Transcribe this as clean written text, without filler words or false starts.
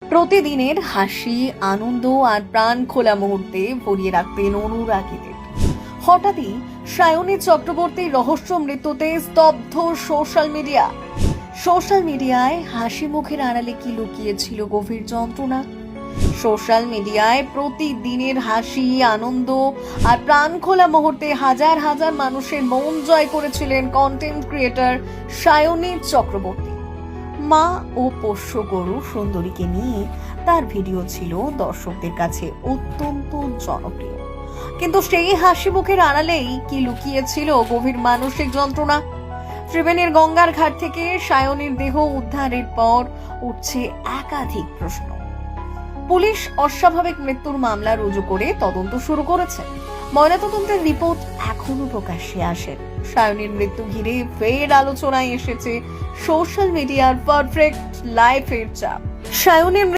প্রতিদিনের হাসি, আনন্দ আর প্রাণ খোলা মুহূর্তে ভরিয়ে রাখতেন অনুরাগীদের। হঠাৎই সায়নী চক্রবর্তীর রহস্য মৃত্যুতে স্তব্ধ সোশ্যাল মিডিয়ায় হাসি মুখের আড়ালে কি লুকিয়েছিল গভীর যন্ত্রণা। সোশ্যাল মিডিয়ায় প্রতিদিনের হাসি, আনন্দ আর প্রাণ খোলা মুহূর্তে হাজার হাজার মানুষের মন জয় করেছিলেন কন্টেন্ট ক্রিয়েটর সায়নী চক্রবর্তী। মা ও পোষ্য গরু সুন্দরীকে নিয়ে তার ভিডিও ছিল দর্শকদের কাছে অত্যন্ত জনপ্রিয়। কিন্তু সেই হাসি মুখের আড়ালেই কি লুকিয়েছিল গভীর মানসিক যন্ত্রণা। ত্রিবেণীর গঙ্গার ঘাট থেকে সায়নীর দেহ উদ্ধারের পর উঠছে একাধিক প্রশ্ন। পুলিশ অস্বাভাবিক মৃত্যুর মামলা রুজু করে তদন্ত শুরু করেছে। ময়নাতদন্তের রিপোর্ট এখনো প্রকাশ্যে আসে। সায়নীর মৃত্যু ঘিরে ফের আলোচনায় এসেছে সোশ্যাল মিডিয়ার পারফেক্ট লাইফের চাপ। সায়নীর